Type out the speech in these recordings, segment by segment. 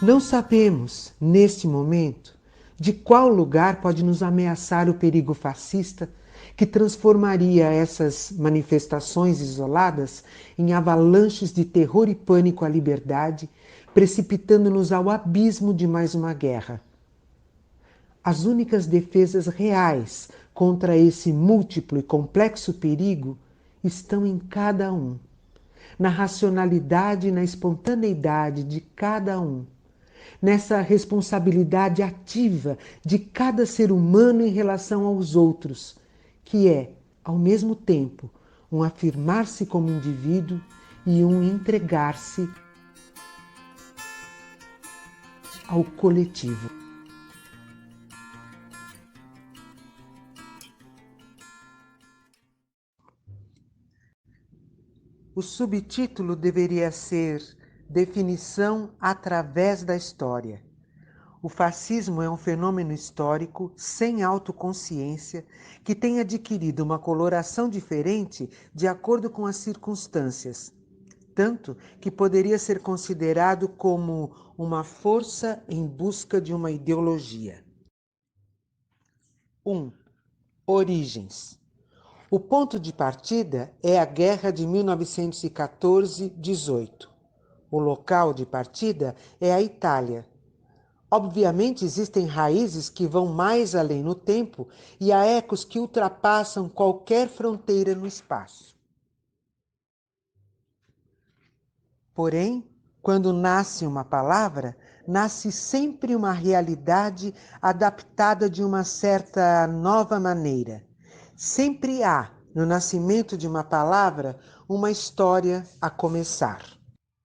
Não sabemos, neste momento, de qual lugar pode nos ameaçar o perigo fascista que transformaria essas manifestações isoladas em avalanches de terror e pânico à liberdade, precipitando-nos ao abismo de mais uma guerra. As únicas defesas reais contra esse múltiplo e complexo perigo estão em cada um, na racionalidade e na espontaneidade de cada um, nessa responsabilidade ativa de cada ser humano em relação aos outros, que é, ao mesmo tempo, um afirmar-se como indivíduo e um entregar-se ao coletivo. O subtítulo deveria ser Definição através da história. O fascismo é um fenômeno histórico sem autoconsciência que tem adquirido uma coloração diferente de acordo com as circunstâncias, tanto que poderia ser considerado como uma força em busca de uma ideologia. 1. Origens. O ponto de partida é a Guerra de 1914-18. O local de partida é a Itália. Obviamente existem raízes que vão mais além no tempo e há ecos que ultrapassam qualquer fronteira no espaço. Porém, quando nasce uma palavra, nasce sempre uma realidade adaptada de uma certa nova maneira. Sempre há, no nascimento de uma palavra, uma história a começar.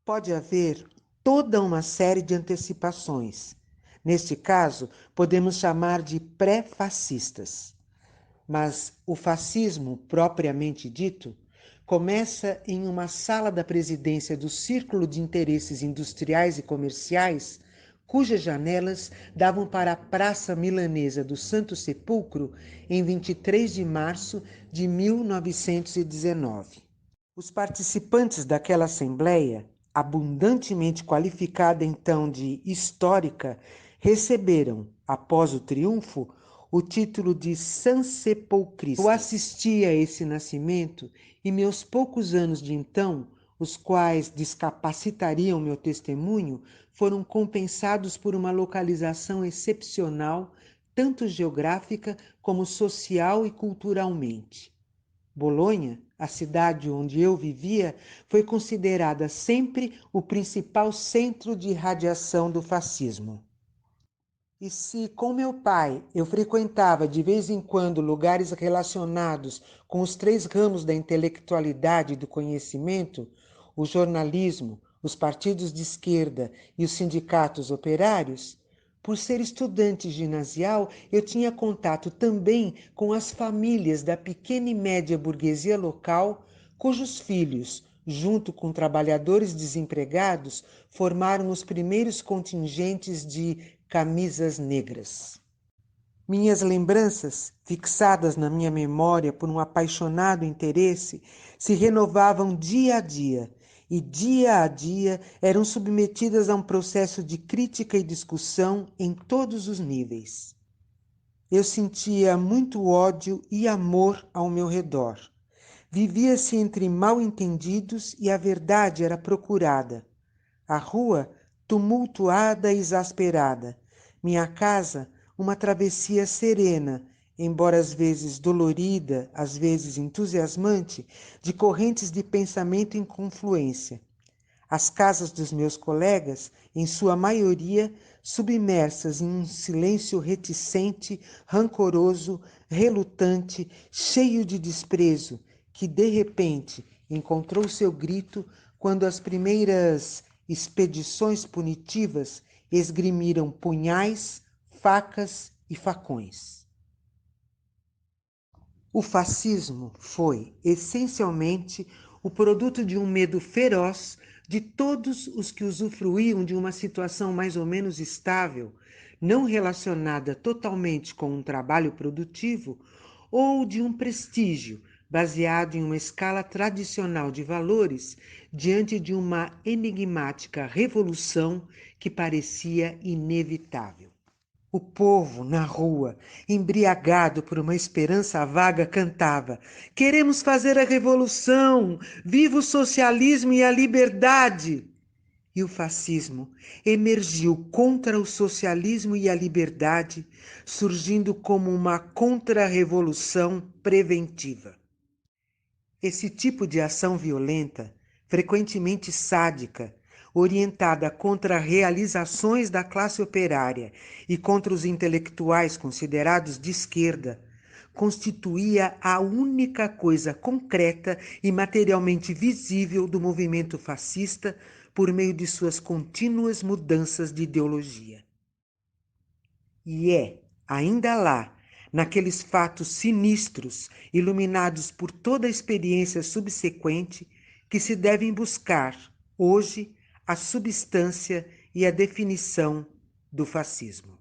Pode haver toda uma série de antecipações. Neste caso, podemos chamar de pré-fascistas. Mas o fascismo, propriamente dito, começa em uma sala da presidência do Círculo de Interesses Industriais e Comerciais, cujas janelas davam para a Praça Milanesa do Santo Sepulcro em 23 de março de 1919. Os participantes daquela assembleia, abundantemente qualificada então de histórica, receberam, após o triunfo, o título de Sansepolcristas. Eu assisti a esse nascimento e meus poucos anos de então, os quais descapacitariam meu testemunho, foram compensados por uma localização excepcional, tanto geográfica como social e culturalmente. Bolonha, a cidade onde eu vivia, foi considerada sempre o principal centro de irradiação do fascismo. E se, com meu pai, eu frequentava de vez em quando lugares relacionados com os 3 ramos da intelectualidade e do conhecimento, o jornalismo, os partidos de esquerda e os sindicatos operários, por ser estudante ginasial, eu tinha contato também com as famílias da pequena e média burguesia local, cujos filhos, junto com trabalhadores desempregados, formaram os primeiros contingentes de camisas negras. Minhas lembranças, fixadas na minha memória por um apaixonado interesse, se renovavam dia a dia e dia a dia eram submetidas a um processo de crítica e discussão em todos os níveis. Eu sentia muito ódio e amor ao meu redor. Vivia-se entre mal-entendidos e a verdade era procurada. A rua, tumultuada e exasperada. Minha casa, uma travessia serena, embora às vezes dolorida, às vezes entusiasmante, de correntes de pensamento em confluência. As casas dos meus colegas, em sua maioria, submersas em um silêncio reticente, rancoroso, relutante, cheio de desprezo, que de repente encontrou seu grito quando as primeiras expedições punitivas esgrimiram punhais, facas e facões. O fascismo foi, essencialmente, o produto de um medo feroz de todos os que usufruíam de uma situação mais ou menos estável, não relacionada totalmente com um trabalho produtivo, ou de um prestígio, baseado em uma escala tradicional de valores, diante de uma enigmática revolução que parecia inevitável. O povo, na rua, embriagado por uma esperança vaga, cantava: "Queremos fazer a revolução! Viva o socialismo e a liberdade!" E o fascismo emergiu contra o socialismo e a liberdade, surgindo como uma contra-revolução preventiva. Esse tipo de ação violenta, frequentemente sádica, orientada contra realizações da classe operária e contra os intelectuais considerados de esquerda, constituía a única coisa concreta e materialmente visível do movimento fascista por meio de suas contínuas mudanças de ideologia. E é, ainda lá, naqueles fatos sinistros, iluminados por toda a experiência subsequente, que se devem buscar, hoje, a substância e a definição do fascismo.